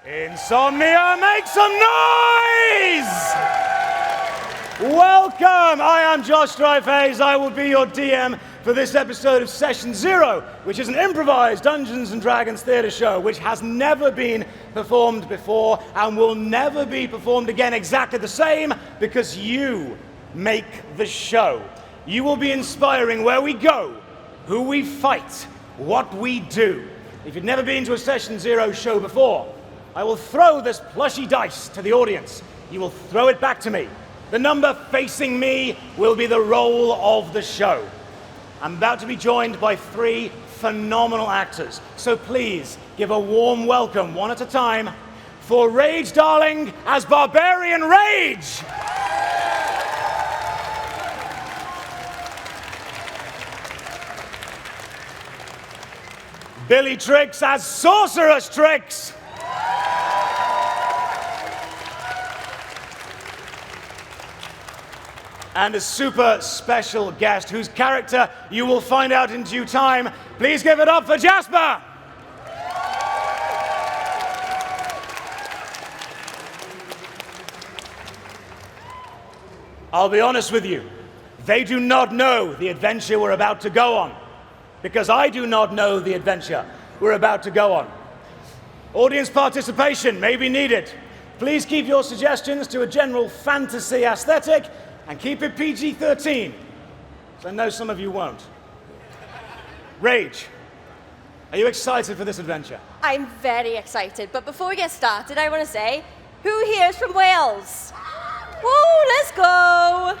Insomnia, make some noise! Welcome! I am Josh Dreyfus. I will be your DM for this episode of Session Zero, which is an improvised Dungeons & Dragons theatre show which has never been performed before and will never be performed again exactly the same because you make the show. You will be inspiring where we go, who we fight, what we do. If you've never been to a Session Zero show before, I will throw this plushy dice to the audience. You will throw it back to me. The number facing me will be the role of the show. I'm about to be joined by three phenomenal actors. So please give a warm welcome, one at a time, for Rage Darling as Barbarian Rage. Billy Tricks as Sorceress Tricks. And a super special guest whose character you will find out in due time. Please give it up for Jasper! I'll be honest with you, they do not know the adventure we're about to go on, because I do not know the adventure we're about to go on. Audience participation may be needed. Please keep your suggestions to a general fantasy aesthetic and keep it PG-13, so I know some of you won't. Rage, are you excited for this adventure? I'm very excited, but before we get started, I want to say, who here is from Wales? Woo, let's go!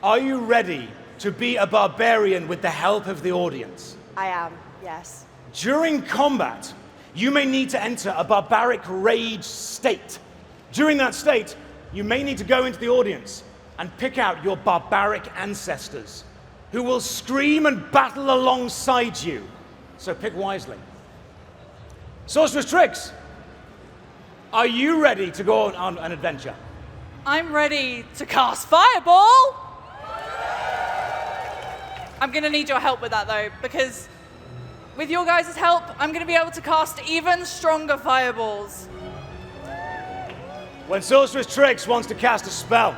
Are you ready to be a barbarian with the help of the audience? I am, yes. During combat, you may need to enter a barbaric rage state. During that state, you may need to go into the audience and pick out your barbaric ancestors who will scream and battle alongside you. So pick wisely. Sorceress Tricks, are you ready to go on an adventure? I'm ready to cast Fireball! I'm gonna need your help with that though, because with your guys' help, I'm gonna be able to cast even stronger fireballs. When Sorceress Tricks wants to cast a spell,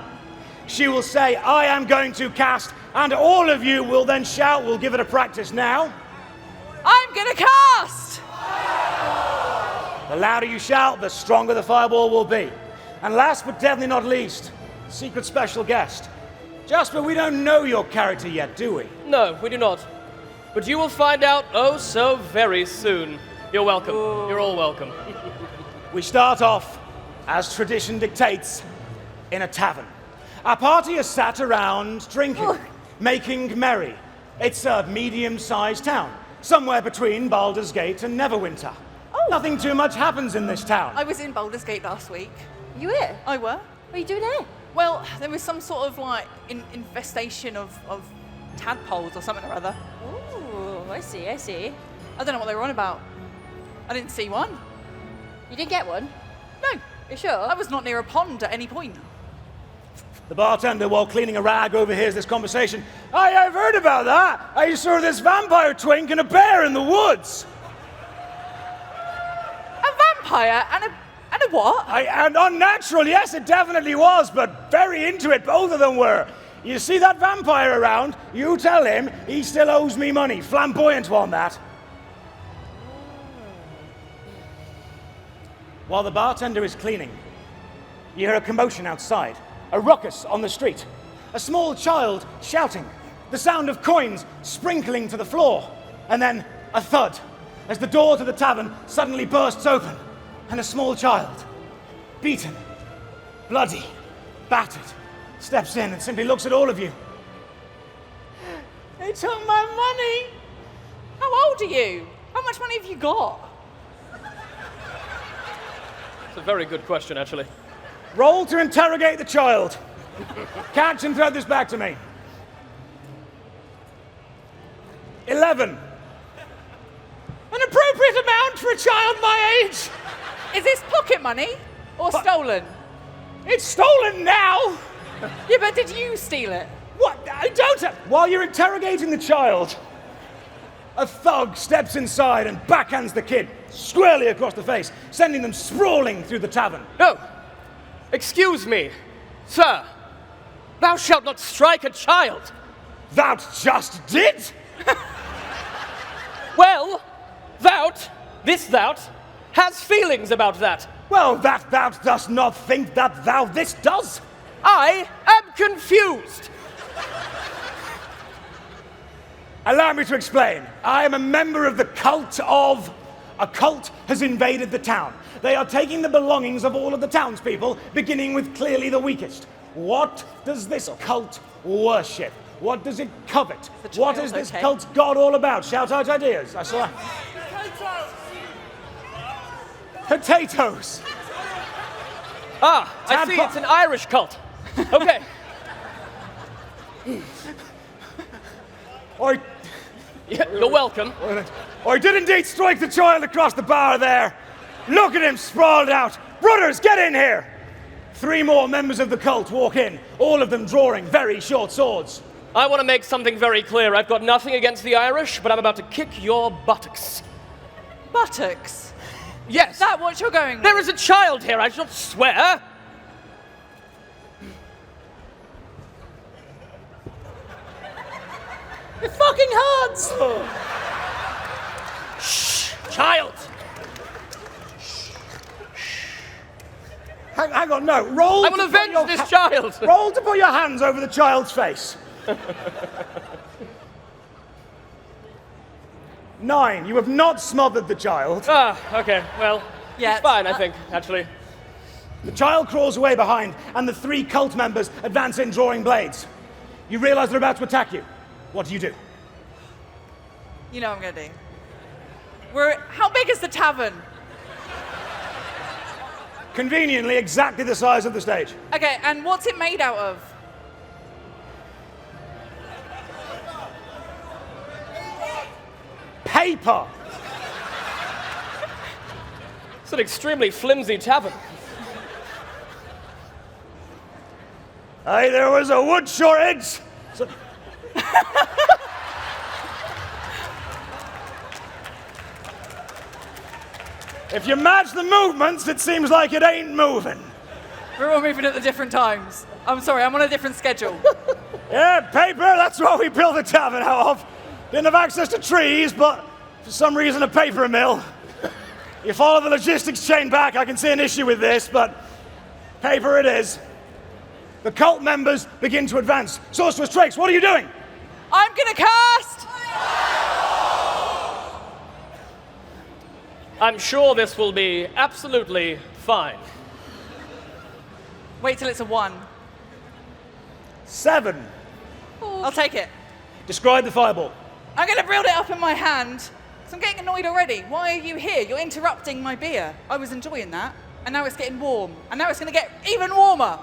she will say, I am going to cast, and all of you will then shout, we'll give it a practice now. I'm gonna cast! The louder you shout, the stronger the fireball will be. And last but definitely not least, secret special guest. Jasper, we don't know your character yet, do we? No, we do not. But you will find out oh so very soon. You're welcome. Ooh. You're all welcome. We start off, as tradition dictates, in a tavern. Our party is sat around drinking, making merry. It's a medium-sized town, somewhere between Baldur's Gate and Neverwinter. Oh. Nothing too much happens in this town. I was in Baldur's Gate last week. You here? I were. What are you doing here? Well, there was some sort of like infestation of tadpoles or something or other. Ooh, I see. I don't know what they were on about. I didn't see one. You didn't get one? No. You sure? I was not near a pond at any point. The bartender, while cleaning a rag, overhears this conversation. I've heard about that. I saw this vampire twink and a bear in the woods. A vampire and a what? And unnatural, yes, it definitely was, but very into it, both of them were. You see that vampire around, you tell him he still owes me money. Flamboyant one, that. While the bartender is cleaning, you hear a commotion outside, a ruckus on the street, a small child shouting, the sound of coins sprinkling to the floor, and then a thud as the door to the tavern suddenly bursts open, and a small child, beaten, bloody, battered, steps in and simply looks at all of you. They took my money. How old are you? How much money have you got? It's a very good question, actually. Roll to interrogate the child. Catch and throw this back to me. 11. An appropriate amount for a child my age. Is this pocket money or stolen? It's stolen now. Yeah, but did you steal it? What? I don't. While you're interrogating the child, A thug steps inside and backhands the kid squarely across the face, sending them sprawling through the tavern. No! Excuse me, sir. Thou shalt not strike a child. Thou just did? Well, this thou, has feelings about that. Well, that thou dost not think that thou this does? I am confused. Allow me to explain. I am a member of the cult of... A cult has invaded the town. They are taking the belongings of all of the townspeople, beginning with clearly the weakest. What does this cult worship? What does it covet? What is this cult god all about? Shout out ideas. I saw... Potatoes! Ah, I see it's an Irish cult. Okay. You're welcome. I did indeed strike the child across the bar there. Look at him sprawled out. Brothers, get in here! 3 more members of the cult walk in, all of them drawing very short swords. I want to make something very clear. I've got nothing against the Irish, but I'm about to kick your buttocks. Buttocks? Yes. Is that what you're going with? There is a child here, I shall not swear. It fucking hurts! Shh, child. Hang on, no. Roll. I will avenge this child. Roll to put your hands over the child's face. 9. You have not smothered the child. Ah, okay. Well, Yeah, it's fine, I think, actually. The child crawls away behind, and the 3 cult members advance in drawing blades. You realize they're about to attack you. What do you do? You know what I'm gonna do. How big is the tavern? Conveniently, exactly the size of the stage. Okay, and what's it made out of? Paper! It's an extremely flimsy tavern. Aye, there was a wood shortage. So... If you match the movements, it seems like it ain't moving. We're all moving at the different times. I'm sorry, I'm on a different schedule. Yeah, paper, that's what we built the tavern out of. Didn't have access to trees, but for some reason a paper mill. You follow the logistics chain back, I can see an issue with this, but paper it is. The cult members begin to advance. Sorceress Trakes, what are you doing? I'm gonna cast! I'm sure this will be absolutely fine. Wait till it's a 1. 7. I'll take it. Describe the fireball. I'm gonna build it up in my hand, because I'm getting annoyed already. Why are you here? You're interrupting my beer. I was enjoying that, and now it's getting warm. And now it's gonna get even warmer.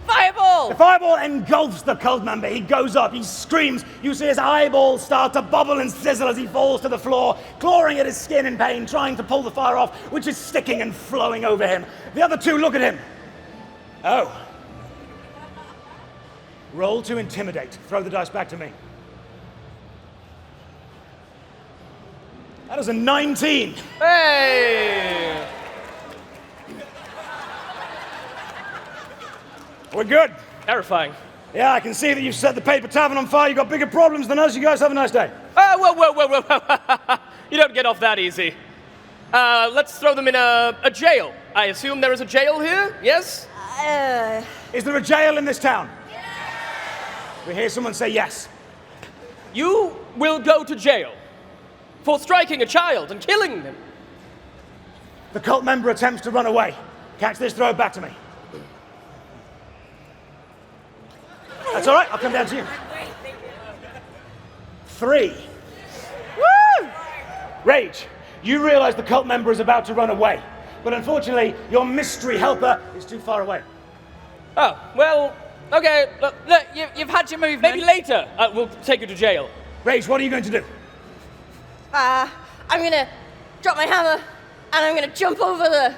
Fireball! The fireball engulfs the cult member. He goes up, he screams. You see his eyeballs start to bubble and sizzle as he falls to the floor, clawing at his skin in pain, trying to pull the fire off, which is sticking and flowing over him. The other 2 look at him. Oh. Roll to intimidate. Throw the dice back to me. That is a 19. Hey! We're good. Terrifying. Yeah, I can see that you've set the paper tavern on fire. You've got bigger problems than us. You guys have a nice day. Whoa. You don't get off that easy. Let's throw them in a jail. I assume there is a jail here, yes? Is there a jail in this town? We hear someone say yes. You will go to jail for striking a child and killing them. The cult member attempts to run away. Catch this, throw it back to me. That's all right, I'll come down to you. 3. Woo! Rage, you realize the cult member is about to run away, but unfortunately, your mystery helper is too far away. Oh, well, okay. Look, you've had your movement. Maybe later we'll take you to jail. Rage, what are you going to do? I'm gonna drop my hammer and I'm gonna jump over the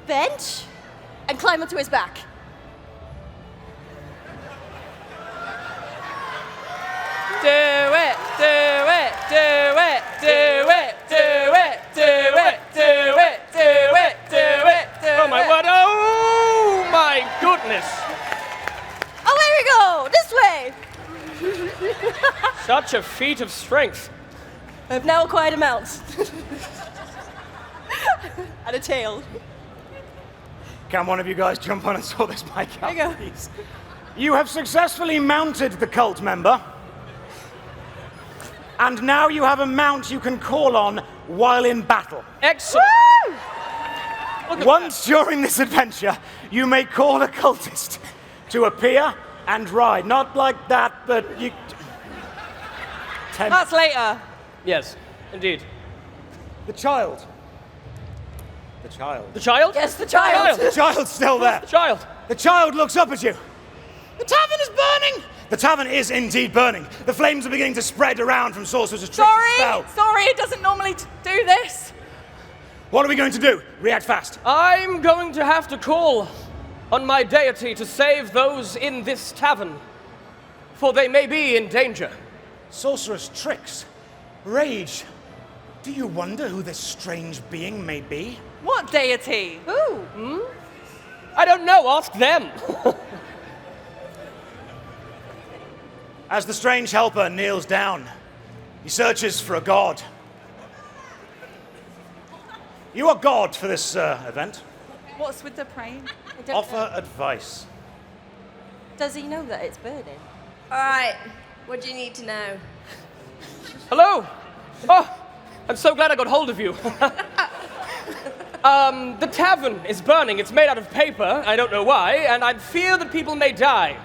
bench and climb onto his back. Do it! do it, do it, do it, do it, do it, do it, do it, do it. Oh my word! Oh my goodness! Away we go! This way! Such a feat of strength. I've now acquired a mount. And a tail. Can one of you guys jump on and sort this mic out, There you go. please? You have successfully mounted the cult member. And now you have a mount you can call on while in battle. Excellent. Look at Once during this adventure, you may call a cultist to appear and ride. Not like that, but you... That's later. that. Yes, indeed. The child. The child. The child? Yes, the child. The child's still there. The child. The child looks up at you. The tavern is burning! The tavern is indeed burning. The flames are beginning to spread around from Sorcerer's Trick spell. Sorry, it doesn't normally do this. What are we going to do? React fast. I'm going to have to call on my deity to save those in this tavern, for they may be in danger. Sorcerer's Tricks. Rage. Do you wonder who this strange being may be? What deity? Ooh. I don't know, ask them. As the strange helper kneels down, he searches for a god. You are god for this event. What's with the praying? I don't Offer know. advice. Does he know that it's burning? All right, what do you need to know? Hello. Oh, I'm so glad I got hold of you. The tavern is burning. It's made out of paper. I don't know why, and I fear that people may die.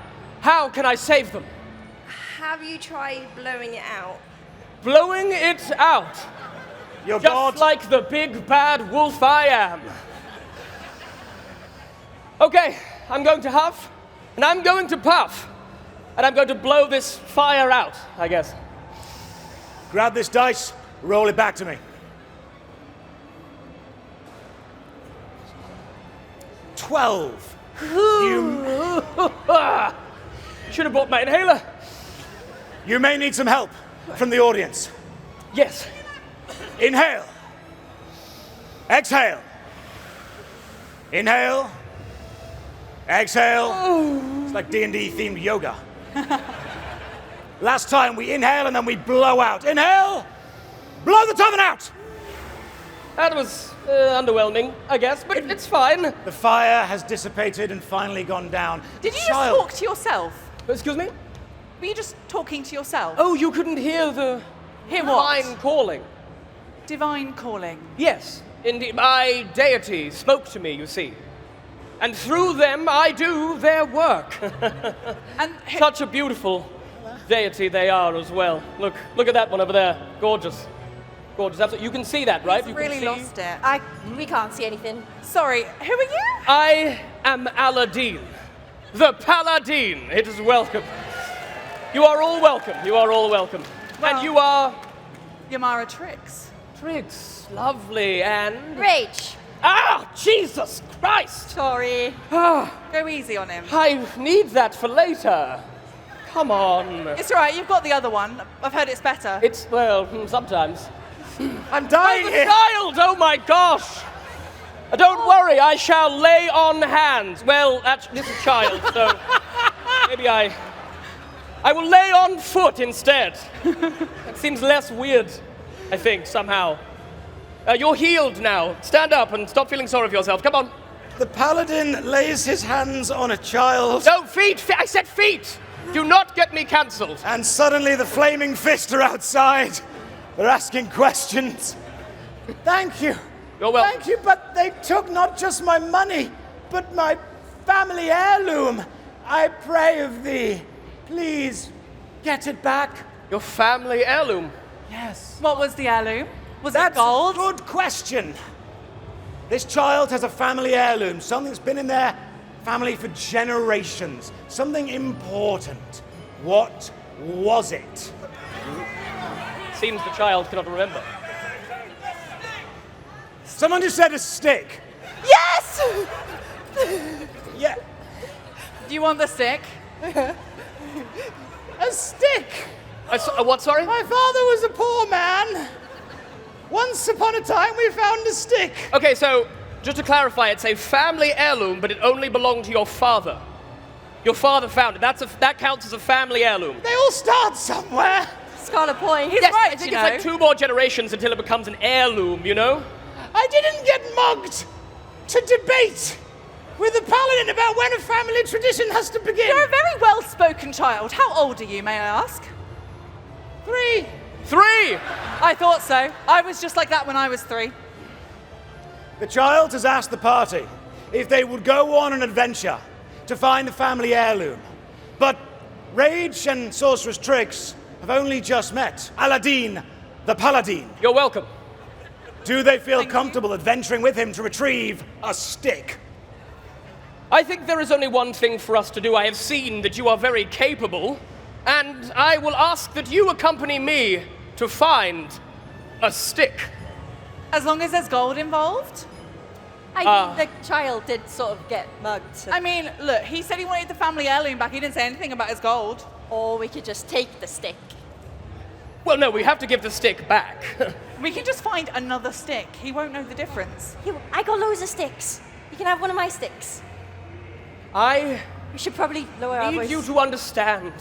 How can I save them? Have you tried blowing it out? Blowing it out. Your Just god. like the big bad wolf I am. Okay, I'm going to huff, and I'm going to puff, and I'm going to blow this fire out, I guess. Grab this dice, roll it back to me. 12. You Should have brought my inhaler. may need some help from the audience. Yes. Inhale. Exhale. Inhale. Exhale. It's like D&D themed yoga. Last time we inhale and then we blow out. Inhale. Blow the tavern out. That was underwhelming, I guess, but it's fine. The fire has dissipated and finally gone down. Did you just Child. talk to yourself? Excuse me? Were you just talking to yourself? Oh, you couldn't hear the Hear what? divine calling. Divine calling. Yes, indeed. My deity spoke to me, you see. And through them, I do their work. And Such a beautiful deity they are as well. Look at that one over there. Gorgeous. Gorgeous. Absolutely. You can see that, right? You can really see. lost it. We can't see anything. Sorry, who are you? I am Aladdin, the Paladin. It is welcome. You are all welcome. You are all welcome. Well- And you are Yamara Trix. Triggs, lovely, and Rage. Jesus Christ! Sorry. Go easy on him. I need that for later. Come on. It's all right, you've got the other one. I've heard it's better. It's sometimes. I'm dying The here. child! Oh my gosh! Don't worry, I shall lay on hands. Well, actually, this is a child, so maybe I will lay on foot instead. It seems less weird, I think, somehow. You're healed now. Stand up and stop feeling sorry for yourself. Come on. The paladin lays his hands on a child, No, feet! I said feet! Do not get me cancelled. and suddenly the flaming fists are outside. They're asking questions. Thank you. You're welcome. Thank you, but they took not just my money, but my family heirloom. I pray of thee, please get it back. Your family heirloom. Yes. What was the heirloom? Was That's it gold? a good question. This child has a family heirloom, something that's been in their family for generations, something important. What was it? Seems the child cannot remember. Someone just said a stick. Yes! Yeah, Do you want the stick? a stick. What, sorry? My father was a poor man. Once upon a time, we found a stick. Okay, so, just to clarify, it's a family heirloom, but it only belonged to your father. Your father found it. That counts as a family heirloom. They all start somewhere. It's got a point. He's Yes, right, I think you it's know. like 2 more generations until it becomes an heirloom, you know? I didn't get mugged to debate with a paladin about when a family tradition has to begin. You're a very well-spoken child. How old are you, may I ask? 3. 3! I thought so. I was just like that when I was 3. The child has asked the party if they would go on an adventure to find the family heirloom. But Rage and Sorceress Trix have only just met Aladdin, the Paladin. You're welcome. Do they feel Thank you. comfortable adventuring with him to retrieve a stick? I think there is only one thing for us to do. I have seen that you are very capable, and I will ask that you accompany me to find a stick. As long as there's gold involved. I think the child did sort of get mugged. I mean, look, he said he wanted the family heirloom back. He didn't say anything about his gold. Or we could just take the stick. Well, no, we have to give the stick back. We can just find another stick. He won't know the difference. Here, I got loads of sticks. You can have one of my sticks. I We should probably lower our need voice. you to understand.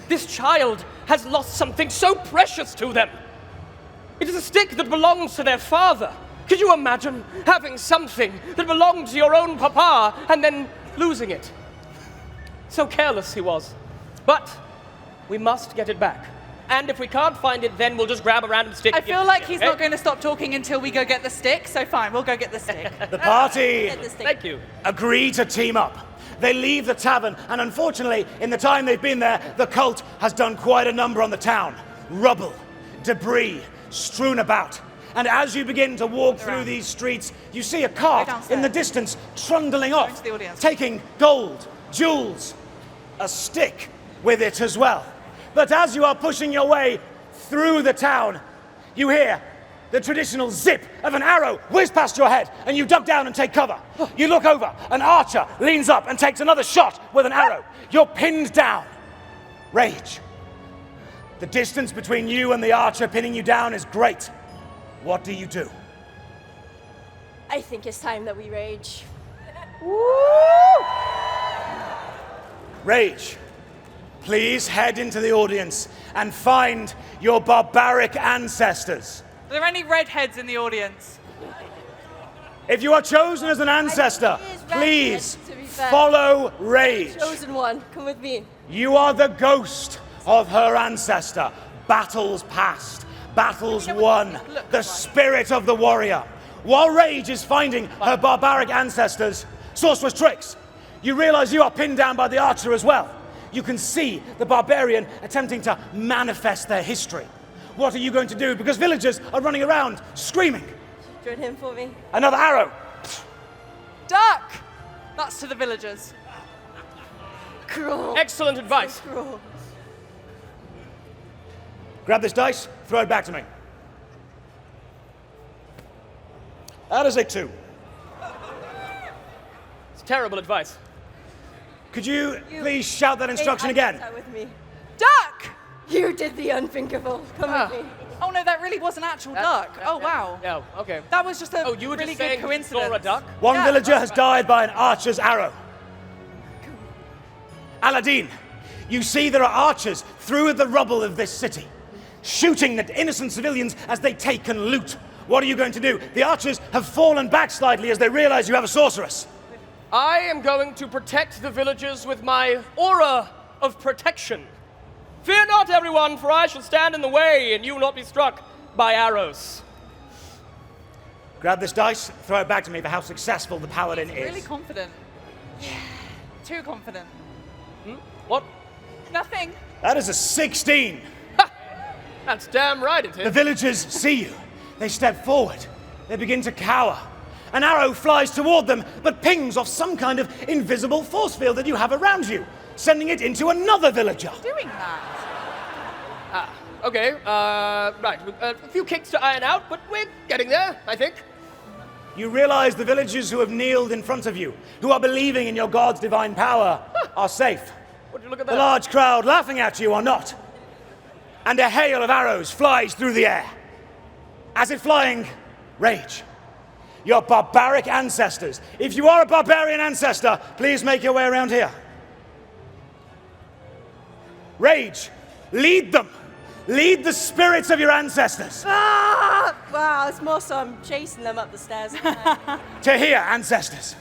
This child has lost something so precious to them. It is a stick that belongs to their father. Could you imagine having something that belonged to your own papa and then losing it? So careless he was. But we must get it back. And if we can't find it, then we'll just grab a random stick. I and give feel it like to you, he's okay? not going to stop talking until we go get the stick, so fine, we'll go get the stick. The party Get the stick. Thank you. agree to team up. They leave the tavern, and unfortunately, in the time they've been there, the cult has done quite a number on the town. Rubble, debris, strewn about. And as you begin to walk through these streets, you see a cart downstairs. in the distance trundling off, into the audience. taking gold, jewels, a stick with it as well. But as you are pushing your way through the town, you hear the traditional zip of an arrow whiz past your head, and you duck down and take cover. You look over, an archer leans up and takes another shot with an arrow. You're pinned down. Rage. The distance between you and the archer pinning you down is great. What do you do? I think it's time that we rage. Rage. Please head into the audience and find your barbaric ancestors. Are there any redheads in the audience? If you are chosen as an ancestor, think he is redhead, please to be fair. follow Rage. Chosen one, come with me. You are the ghost of her ancestor. Battles past, battles won, the spirit of the warrior. While Rage is finding her barbaric ancestors, Sorceress Trix, you realize you are pinned down by the archer as well. You can see the barbarian attempting to manifest their history. What are you going to do? Because villagers are running around screaming. Join him for me. Another arrow. Duck! That's to the villagers. Cruel. Excellent advice. Cruel. Grab this dice, throw it back to me. That is a 2. It's terrible advice. Could you please shout that instruction again? With me. Duck! You did the unthinkable. Come with me. Oh no, that really was an actual duck. Oh wow. Yeah, okay. That was just a Oh, you were really just good saying you coincidence. saw a duck? One Yeah, villager that's has right. died by an archer's arrow. Aladdin, you see there are archers through the rubble of this city, shooting at innocent civilians as they take and loot. What are you going to do? The archers have fallen back slightly as they realize you have a sorceress. I am going to protect the villagers with my aura of protection. Fear not, everyone, for I shall stand in the way and you will not be struck by arrows. Grab this dice, throw it back to me for how successful the paladin is. Really confident. Too confident. What? Nothing. That is a 16. That's damn right it The is. villagers see you. They step forward. They begin to cower. An arrow flies toward them, but pings off some kind of invisible force field that you have around you, sending it into another villager. Doing that. Okay, right. A few kicks to iron out, but we're getting there, I think. You realize the villagers who have kneeled in front of you, who are believing in your god's divine power, are safe. Would you look at The that? large crowd laughing at you are not. and a hail of arrows flies through the air. As if flying, rage. Your barbaric ancestors. If you are a barbarian ancestor, please make your way around here. Rage, lead them. Lead the spirits of your ancestors. Ah! Wow, it's more so I'm chasing them up the stairs. To here, ancestors.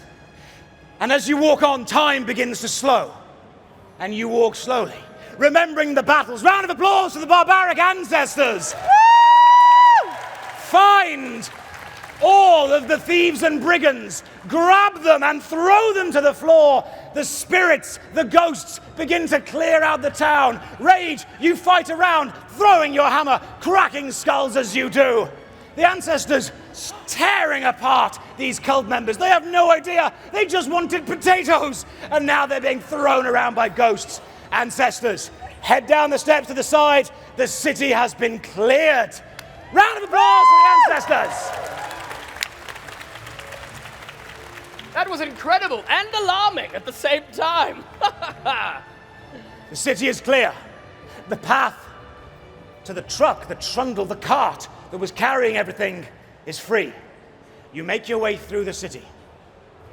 And as you walk on, time begins to slow. And you walk slowly, remembering the battles. Round of applause for the barbaric ancestors. Woo! Find all of the thieves and brigands, grab them and throw them to the floor. The spirits, the ghosts, begin to clear out the town. Rage, you fight around, throwing your hammer, cracking skulls as you do. The ancestors tearing apart these cult members. They have no idea. They just wanted potatoes. And now they're being thrown around by ghosts. Ancestors, head down the steps to the side. The city has been cleared. Round of applause for the ancestors. That was incredible and alarming at the same time. The city is clear. The path to the truck, the trundle, the cart that was carrying everything is free. You make your way through the city.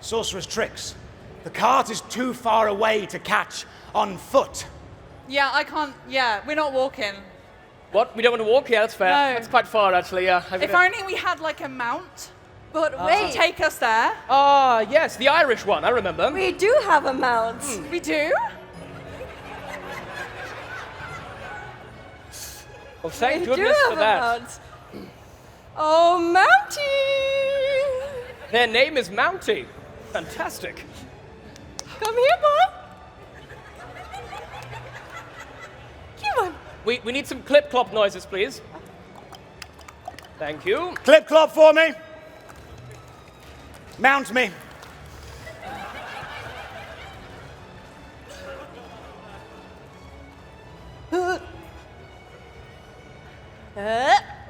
Sorcerer's tricks. The cart is too far away to catch on foot. Yeah, I can't. Yeah, we're not walking. What? We don't want to walk? Yeah, that's fair. No. That's quite far, actually, yeah. If only we had like a mount But to wait, take us there. Ah, yes, the Irish one, I remember. we do have a mount. We do? Well, thank We goodness do for have a that. mount. Oh, Mountie! Their name is Mountie. Fantastic. Come here, boy. Come on. We need some clip-clop noises, please. Thank you. Clip clop for me. Mount me.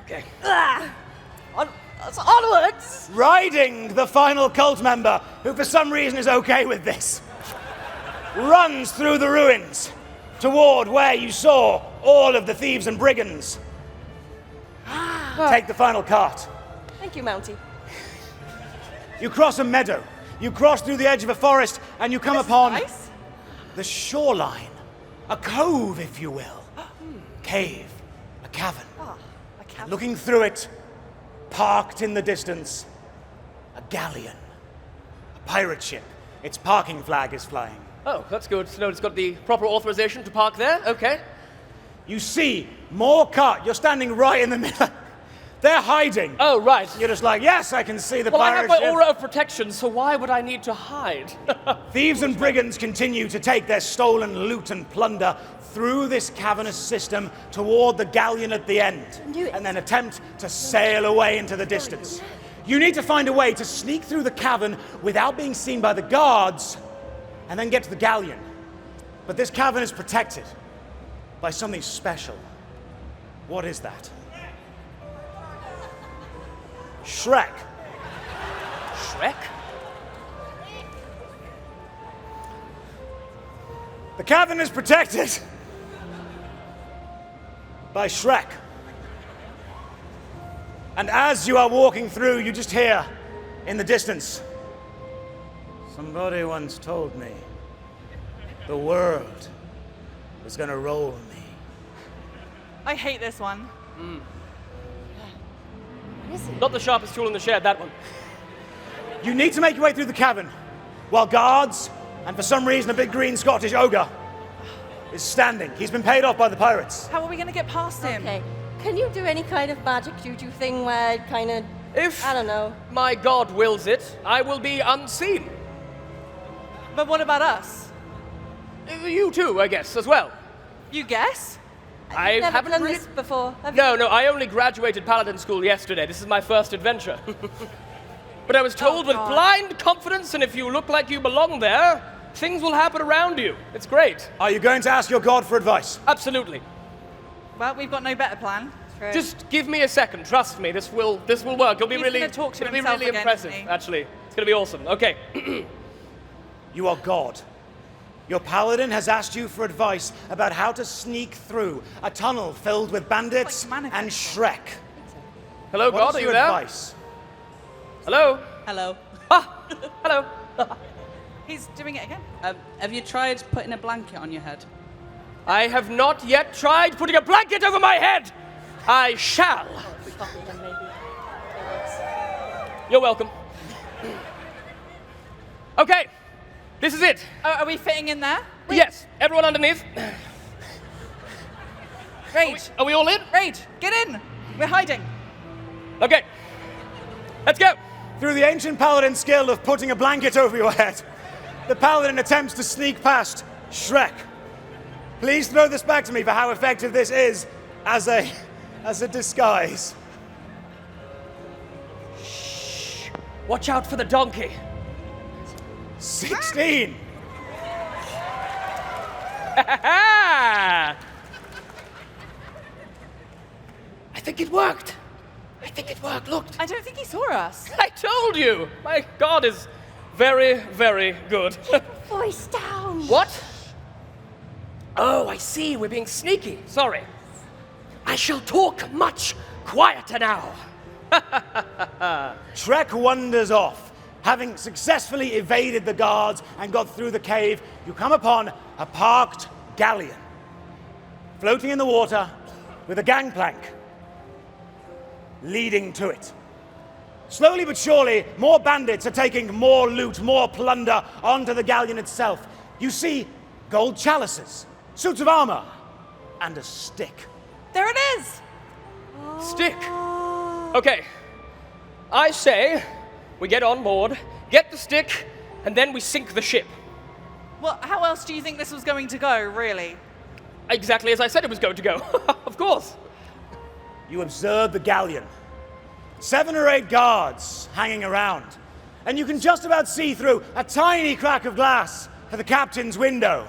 Okay. Onwards. Riding the final cult member, who for some reason is okay with this, runs through the ruins toward where you saw all of the thieves and brigands. Take the final cart. Thank you, Mountie. You cross a meadow. You cross through the edge of a forest, and you come upon Nice. the shoreline. A cove, if you will. Cave. A cavern. A cavern. Looking through it, parked in the distance, a galleon. A pirate ship. Its parking flag is flying. Oh, that's good to know it's got the proper authorization to park there. Okay. You see more cart. You're standing right in the middle. They're hiding. Oh, right. You're just like, yes, I can see the Well, I have pirate my ship. aura of protection, so why would I need to hide? Thieves and brigands continue to take their stolen loot and plunder through this cavernous system toward the galleon at the end, knew it. and then attempt to sail away into the distance. You need to find a way to sneak through the cavern without being seen by the guards, and then get to the galleon. But this cavern is protected by something special. What is that? Shrek. Shrek? The cavern is protected by Shrek. And as you are walking through, you just hear in the distance, somebody once told me the world was gonna roll me. I hate this one. Not the sharpest tool in the shed, that one. You need to make your way through the cavern while guards, and for some reason a big green Scottish ogre, is standing. He's been paid off by the pirates. How are we going to get past him? Okay. Can you do any kind of magic juju thing where it kind of, If I don't know. my god wills it, I will be unseen. But what about us? You too, I guess, as well. You guess? I You've never haven't done really... this before, have you? No, I only graduated Paladin School yesterday. This is my first adventure. But I was told with God. blind confidence, and if you look like you belong there, things will happen around you. It's great. Are you going to ask your god for advice? Absolutely. Well, we've got no better plan. True. Just give me a second. Trust me. This will work. It'll be He's really gonna talk to it'll be himself really again, impressive. isn't he? Actually, it's gonna be awesome. Okay. You are God. Your paladin has asked you for advice about how to sneak through a tunnel filled with bandits Like manifest. and Shrek. Hello, What God, is are you your there? advice? Hello? Hello. Ah, hello. He's doing it again. Have you tried putting a blanket on your head? I have not yet tried putting a blanket over my head. I shall. You're welcome. Okay, this is it. Oh, are we fitting in there? Yes, everyone underneath. Raid, Are we all in? Raid, get in. We're hiding. Okay, let's go. Through the ancient paladin skill of putting a blanket over your head, the paladin attempts to sneak past Shrek. Please throw this back to me for how effective this is as a disguise. Watch out for the donkey. 16. I think it worked. Look. I don't think he saw us. I told you. My God is very, very good. Voice down. What? Oh, I see. We're being sneaky. Sorry. I shall talk much quieter now. Shrek wanders off. Having successfully evaded the guards and got through the cave, you come upon a parked galleon, floating in the water with a gangplank leading to it. Slowly but surely, more bandits are taking more loot, more plunder onto the galleon itself. You see gold chalices, suits of armor, and a stick. There it is. Stick. Okay. I say we get on board, get the stick, and then we sink the ship. Well, how else do you think this was going to go, really? Exactly as I said it was going to go. Of course. You observe the galleon. 7 or 8 guards hanging around. And you can just about see through a tiny crack of glass for the captain's window.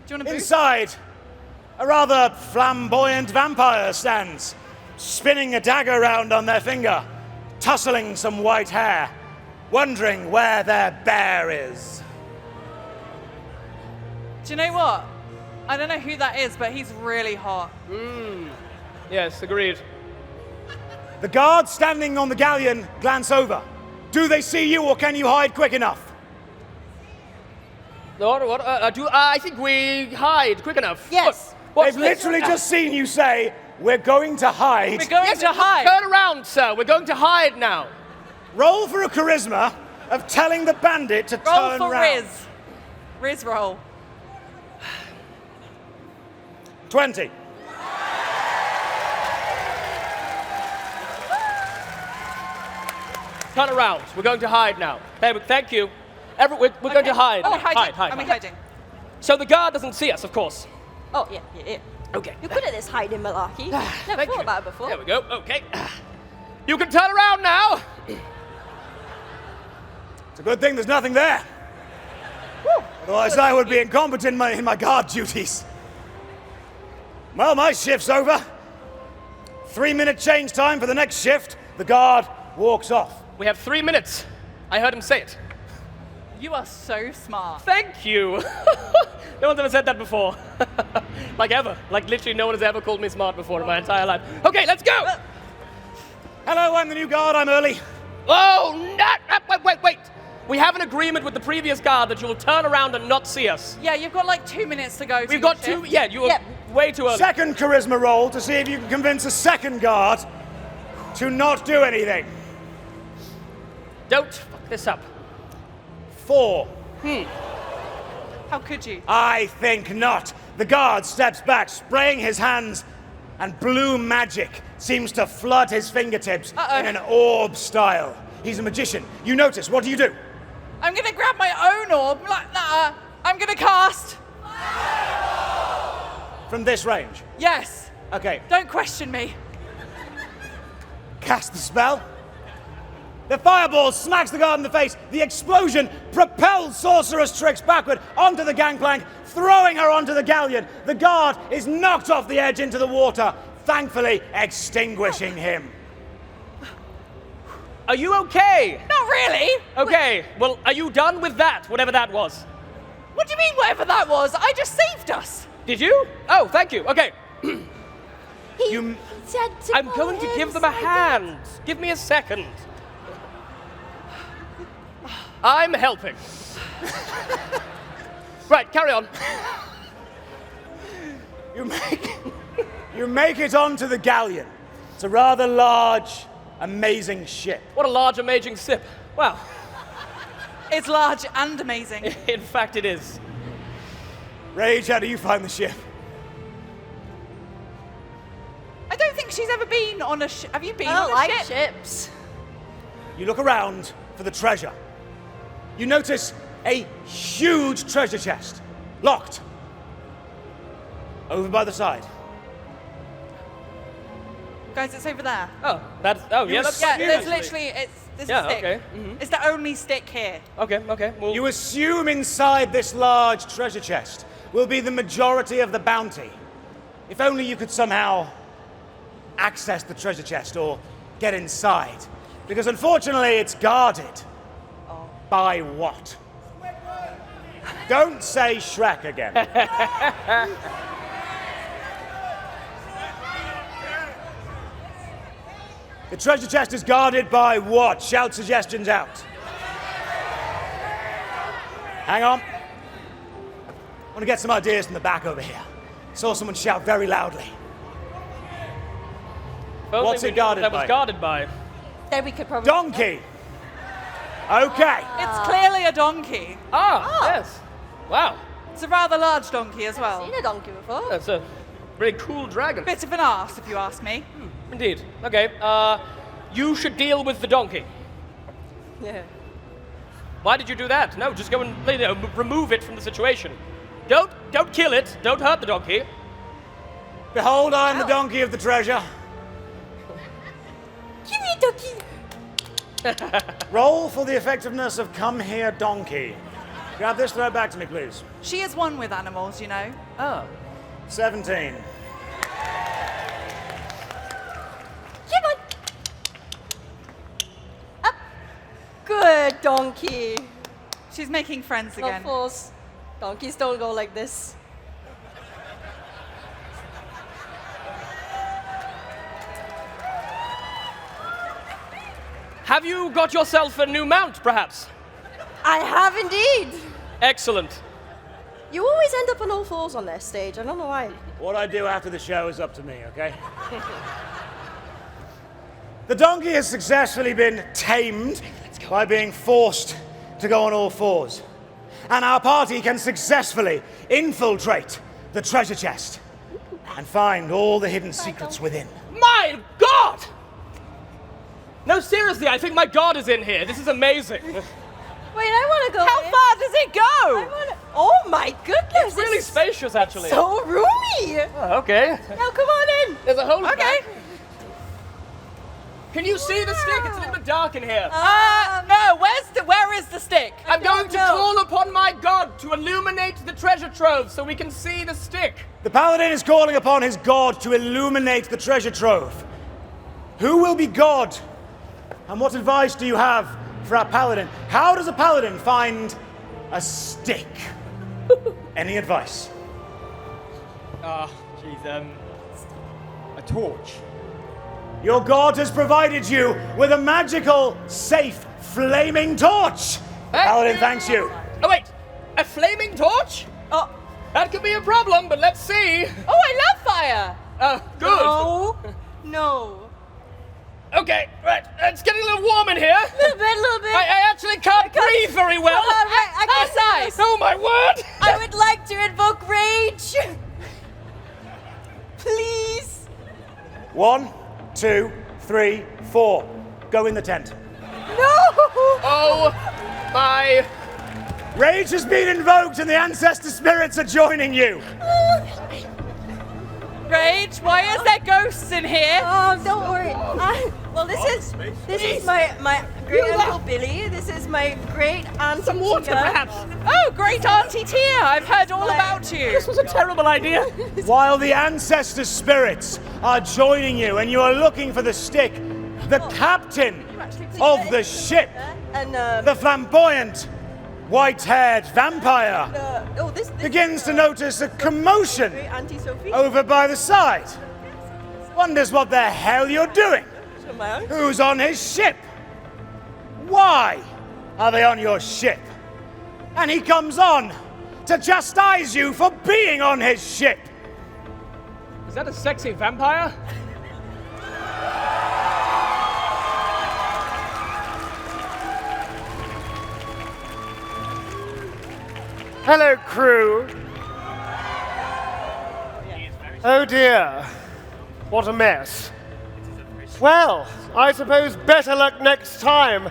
Do you want to Inside, a rather flamboyant vampire stands, spinning a dagger around on their finger, tussling some white hair, wondering where their bear is. Do you know what? I don't know who that is, but he's really hot. Yes, agreed. The guards standing on the galleon glance over. Do they see you, or can you hide quick enough? What? I think we hide quick enough. Yes. What's They've this? literally just seen you say, "We're going to hide." We're going Yes, to hide. Turn around, sir. We're going to hide now. Roll for a charisma of telling the bandit to Roll turn for round. Riz. Riz roll. 20. Turn around. We're going to hide now. Hey, thank you. We're going to hide. Are we hiding? Hide. Are we hiding? So the guard doesn't see us, of course. Oh, yeah. Okay. You're good at this hiding malarkey. Never Thank thought you. about it before. There we go. Okay. You can turn around now. It's a good thing there's nothing there. Otherwise, I would be incompetent in my guard duties. Well, my shift's over. 3-minute change time for the next shift. The guard walks off. We have 3 minutes. I heard him say it. You are so smart. Thank you. No one's ever said that before. Like ever. Like literally no one has ever called me smart before in my entire life. Okay, let's go. Hello, I'm the new guard. I'm early. Oh, wait. We have an agreement with the previous guard that you will turn around and not see us. Yeah, you've got like 2 minutes to go. We've got 2. Yeah, you were Yep. way too early. Second charisma roll to see if you can convince a second guard to not do anything. Don't fuck this up. 4. How could you? I think not. The guard steps back, spraying his hands, and blue magic seems to flood his fingertips in an orb style. He's a magician. You notice. What do you do? I'm gonna grab my own orb. I'm gonna cast. From this range. Yes. Okay, Don't question me. cast the spell. The fireball smacks the guard in the face. The explosion propels Sorceress Trix backward onto the gangplank, throwing her onto the galleon. The guard is knocked off the edge into the water, thankfully extinguishing him. Are you okay? Not really. Okay, well, are you done with that, whatever that was? What do you mean, whatever that was? I just saved us. Did you? Oh, thank you. Okay. You, Said to I'm go going to give them a hand. Give me a second. I'm helping. Right, carry on. you make it onto the galleon. It's a rather large, amazing ship. What a large, amazing sip. Wow. It's large and amazing. In fact, it is. Rage, how do you find the ship? I don't think she's ever been on a ship. Have you been I on don't a like ship? ships. You look around for the treasure. You notice a huge treasure chest, locked, over by the side. Guys, it's over there. Oh, yeah, that's Yeah, quite neat, there's actually. literally, there's Yeah, a stick. okay, mhm. It's the only stick here. Okay. Well, You assume inside this large treasure chest will be the majority of the bounty. If only you could somehow access the treasure chest or get inside. Because unfortunately, it's guarded. By what? Don't say Shrek again. The treasure chest is guarded by what? Shout suggestions out. Hang on. I want to get some ideas from the back over here. Saw someone shout very loudly. if only what's we it knew guarded what that by? was guarded by. Then we could probably. Donkey! Okay. It's clearly a donkey. Yes. Wow. It's a rather large donkey as well. Seen a donkey before. That's a very cool dragon. Bit of an arse, if you ask me. Indeed. Okay. You should deal with the donkey. Yeah. Why did you do that? No, just go and remove it from the situation. Don't kill it. Don't hurt the donkey. Behold, I am the donkey of the treasure. Give me a donkey. Roll for the effectiveness of come here, donkey. Grab this, throw it back to me, please. She is one with animals, you know. Oh. 17. Come on. Up. Good donkey. She's making friends Of again. course. Donkeys don't go like this. Have you got yourself a new mount, perhaps? I have indeed. Excellent. You always end up on all fours on this stage. I don't know why. What I do after the show is up to me, okay? The donkey has successfully been tamed by being forced to go on all fours. And our party can successfully infiltrate the treasure chest and find all the hidden secrets within. My God! No, seriously, I think my God is in here. This is amazing. Wait, I want to go. How in. far does it I go? wanna... Oh my goodness! It's really this is spacious, actually. so roomy. Oh, okay. Now come on in. There's a hole in Okay. back. Can you see the stick? It's a little bit dark in here. No, where is the stick? I'm going to know. call upon my God to illuminate the treasure trove so we can see the stick. The paladin is calling upon his god to illuminate the treasure trove. Who will be God? And what advice do you have for our paladin? How does a paladin find a stick? Any advice? Jeez, a torch. Your god has provided you with a magical, safe, flaming torch. Paladin thanks you. Oh, wait. A flaming torch? Oh, That could be a problem, but let's see. I love fire. Good. No. No. Okay, right. It's getting a little warm in here. Little bit. I actually can't breathe very well. Hold on, right, I got Outside. this. Oh, my word. I would like to invoke rage. Please. 1, 2, 3, 4. Go in the tent. No. Oh, my. Rage has been invoked and the ancestor spirits are joining you. Rage, why is there ghosts in here? Oh, don't worry. Well, this is my great uncle Billy. This is my great aunt. Some water, perhaps. Oh, great Auntie Tia, I've heard all about you. This was a terrible idea. While the ancestor spirits are joining you and you are looking for the stick, the captain of the ship, And the flamboyant, white-haired vampire, begins to notice a commotion over by the side. Wonders what the hell you're doing. Who's on his ship? Why are they on your ship? And he comes on to chastise you for being on his ship. Is that a sexy vampire? Hello, crew. Oh dear, what a mess. Well, I suppose better luck next time.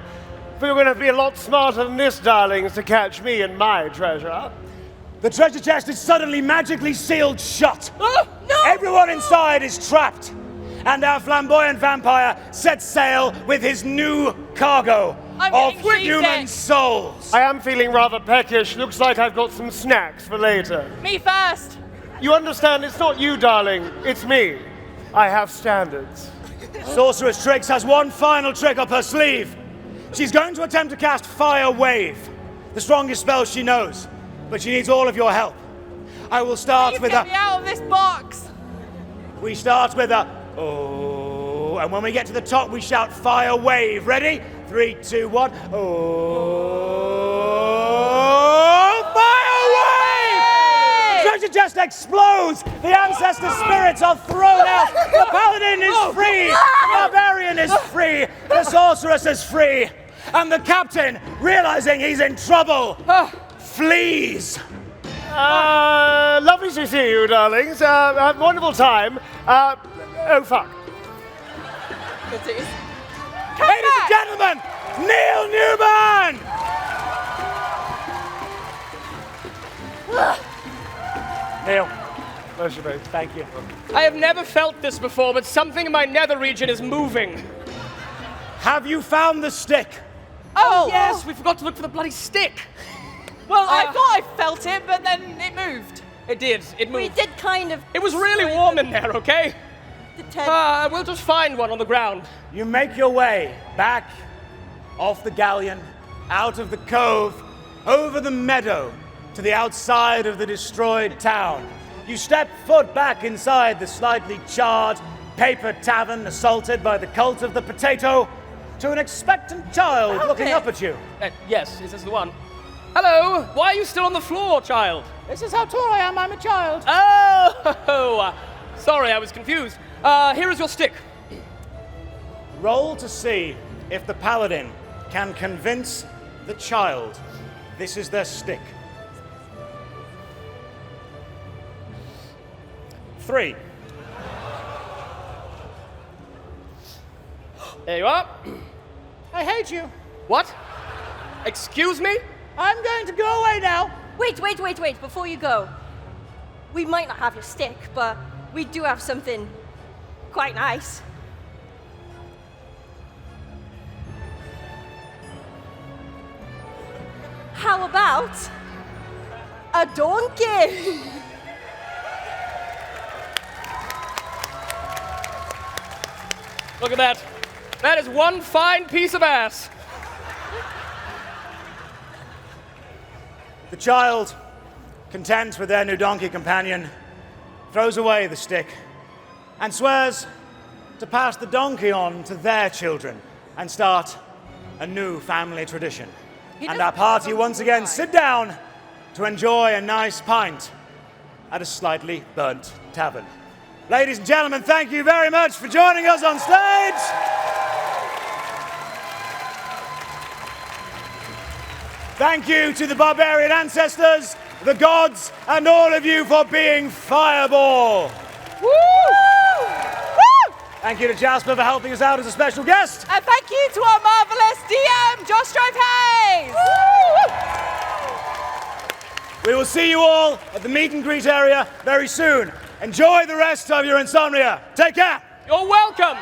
We're going to be a lot smarter than this, darlings, to catch me and my treasure. The treasure chest is suddenly magically sealed shut. Oh, no! Everyone inside is trapped. And our flamboyant vampire sets sail with his new cargo of getting human seasick. souls. I am feeling rather peckish. Looks like I've got some snacks for later. Me first. You understand, it's not you, darling. It's me. I have standards. Sorceress Trix has one final trick up her sleeve. She's going to attempt to cast Fire Wave, the strongest spell she knows, but she needs all of your help. I will start Please with get a... me out of this box. We start with a... Oh, and when we get to the top, we shout Fire Wave. Ready? 3, 2, 1. Oh, Fire Wave! The treasure chest explodes. The ancestor spirits are thrown out. The paladin is free. The barbarian is free. The sorceress is free. And the captain, realizing he's in trouble, flees. Lovely to see you, darlings. Have a wonderful time. Oh, fuck. Ladies and gentlemen, Neil Newman! Neil, Pleasure, babe. thank you. I have never felt this before, but something in my nether region is moving. Have you found the stick? Oh, Yes, we forgot to look for the bloody stick. Well, I thought I felt it, but then it moved. It did. It We moved. did kind of. It was really warm in there, okay? The tent. We'll just find one on the ground. You make your way back off the galleon, out of the cove, over the meadow, to the outside of the destroyed town. You step foot back inside the slightly charred paper tavern assaulted by the cult of the potato, to an expectant child looking up at you. Yes, this is the one. Hello, why are you still on the floor, child? This is how tall I am, I'm a child. Oh, sorry, I was confused. Here is your stick. Roll to see if the paladin can convince the child this is their stick. 3. There you are. I hate you. What? Excuse me? I'm going to go away now. Wait, before you go. We might not have your stick, but we do have something quite nice. How about a donkey? Look at that. That is one fine piece of ass. The child, content with their new donkey companion, throws away the stick and swears to pass the donkey on to their children and start a new family tradition. And our party once again sit down to enjoy a nice pint at a slightly burnt tavern. Ladies and gentlemen, thank you very much for joining us on stage. Thank you to the barbarian ancestors, the gods, and all of you for being Fireball. Woo! Thank you to Jasper for helping us out as a special guest. And thank you to our marvelous DM, Josh Drive Hayes. We will see you all at the meet and greet area very soon. Enjoy the rest of your insomnia. Take care. You're welcome.